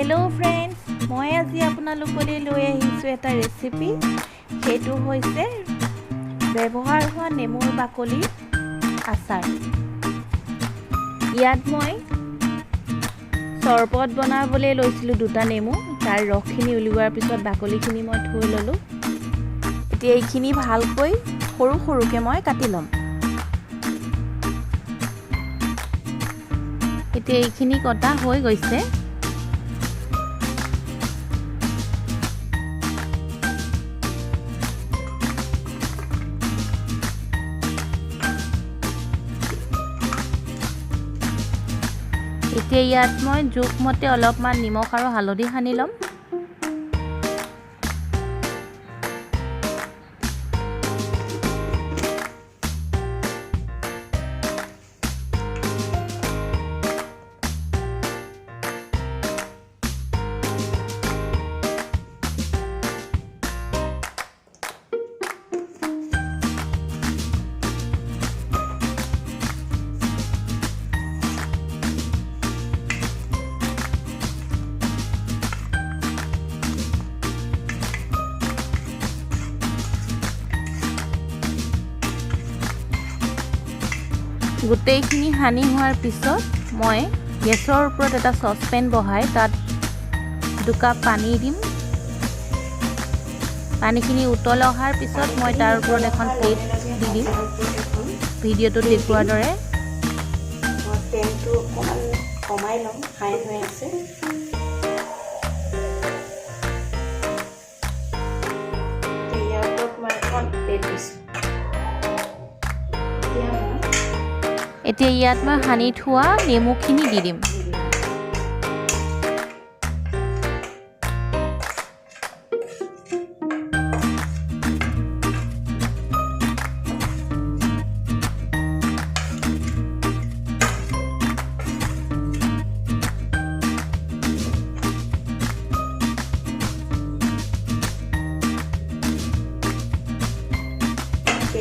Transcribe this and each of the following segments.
Hello' friends, মই আজি আপোনালোকলৈ লৈ আহিছোঁ এটা ৰেচিপি। সেইটো হৈছে ব্যৱহাৰ হোৱা নেমুৰ বাকলিৰ আচাৰ। ইয়াত মই চৰবত বনাবলৈ লৈছিলোঁ দুটা নেমু। তাৰ ৰসখিনি উলিওৱাৰ পিছত বাকলিখিনি মই থৈ ল'লোঁ। এতিয়া এইখিনি ভালকৈ সৰু সৰুকৈ মই কাটি ল'ম। এতিয়া এইখিনি কটা হৈ গৈছে। এতিয়া ইয়াত মই জোখমতে অলপমান নিমখ আৰু হালধি সানি ল'ম। গোটেইখিনি সানি হোৱাৰ পিছত মই গেছৰ ওপৰত এটা চচপেন বহাই তাত 2 কাপ পানী দিম। পানীখিনি উতল অহাৰ পিছত মই তাৰ ওপৰত এখন প্লেট দি দিম। ভিডিঅ'টোত দেখুওৱাৰ দৰে ফ্লেমটো অকণমান কমাই ল'ম, হাই হৈ আছে। ইয়াৰ ওপৰত মই এখন প্লেট দিছোঁ। এতিয়া ইয়াত মই সানি থোৱা নেমুখিনি দি দিম।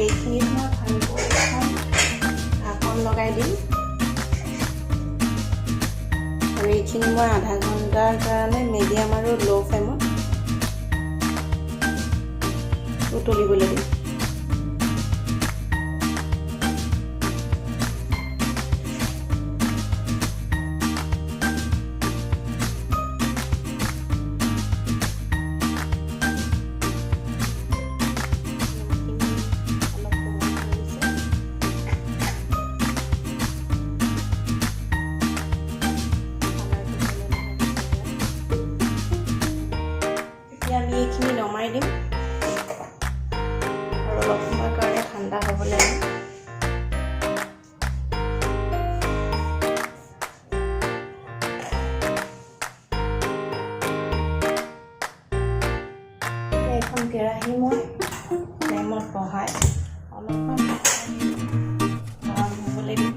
এইখিনিত মই ভালকৈ ঢাকন লগাই দিম আৰু এইখিনি মই আধা ঘণ্টাৰ কাৰণে মিডিয়াম আৰু ল' ফ্লেমত উতলিবলৈ দিম। আমি এইখিনি নমাই দিম আৰু অলপ সময়ৰ কাৰণে ঠাণ্ডা হ'বলৈ দিম। এখন কেৰাহী মই ফ্লেমত বহাই অলপমান গৰম হ'বলৈ দিম।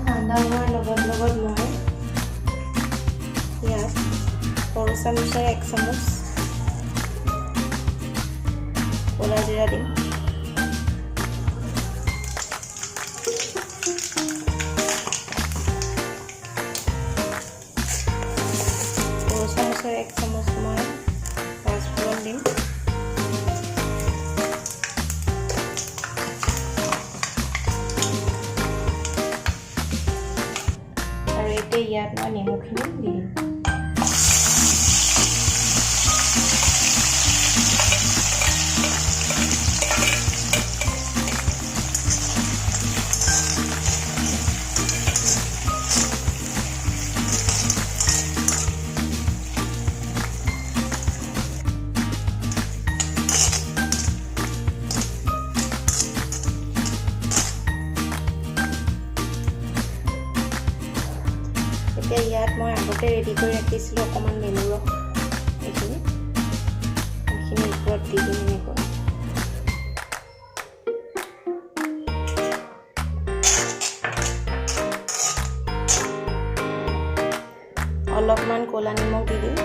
ঠাণ্ডা হোৱাৰ লগত মই ইয়াত সৰু চামুচেৰে 1 চামুচ ক'লা জিৰা দিম। সৰু চামুচেৰে 1 চামুচ মই পাঁচফোৰণ দিম। ইয়াত মই নেমুখিনি দি দিম। এতিয়া ইয়াত মই আগতে আগতে ৰেডি কৰি ৰাখিছিলোঁ অকণমান নেমু ৰস এইখিনি ওপৰত দি দিম এনেকৈ। অলপমান ক'লা নিমখ দি দিম।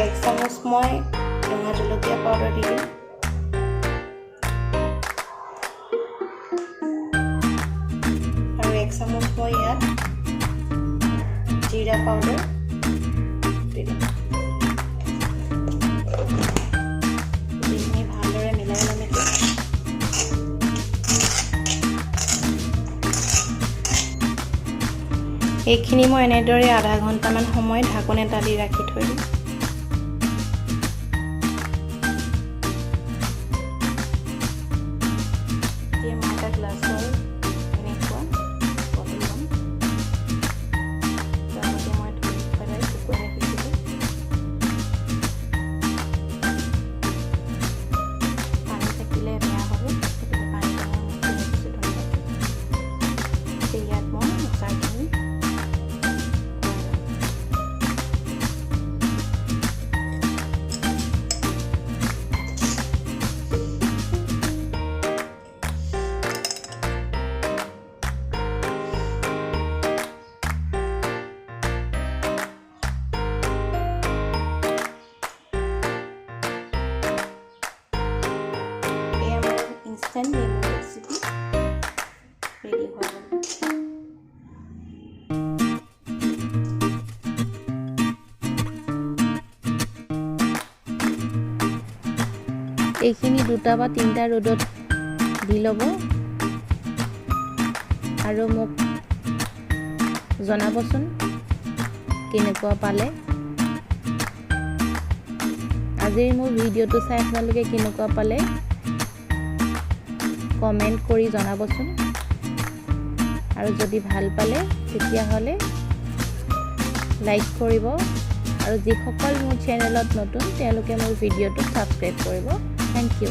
1 চামুচ মই ৰঙা জলকীয়া পাউডাৰ দি দিম। আৰু 1 চামুচ মই ইয়াত জিৰা পাউডাৰ দি দিম। এইখিনি ভালদৰে মিলাই ল'ম এতিয়া। এইখিনি মই এনেদৰে আধা ঘণ্টামান সময় ঢাকোন এটা দি ৰাখি থৈ দিম। এতিয়া মই এটা গ্লাছৰ এনেকুৱা বটল ল'ম। তাৰপৰা মই ধুই পেলাই শুকুৱাই ৰাখিছিলোঁ। পানী থাকিলে বেয়া হ'ব, গতিকে পানীটো মই মুচি ৰাখিছোঁ ধুনীয়াকৈ। এতিয়া ইয়াত মই মছলাখিনি ইনষ্টেণ্ট নেমু ৰেচিপি ৰেডি হৈ গ'ল। এইখিনি 2টা বা 3টা ৰ'দত দি ল'ব আৰু মোক জনাবচোন কেনেকুৱা পালে। আজিৰ মোৰ ভিডিঅ'টো চাই আপোনালোকে কেনেকুৱা পালে কমেণ্ট কৰি জনাবচোন। আৰু যদি ভাল পালে তেতিয়াহ'লে লাইক কৰিব আৰু যিসকল মোৰ চেনেলত নতুন তেওঁলোকে মোৰ ভিডিঅ'টো ছাবস্ক্ৰাইব কৰিব। Thank U.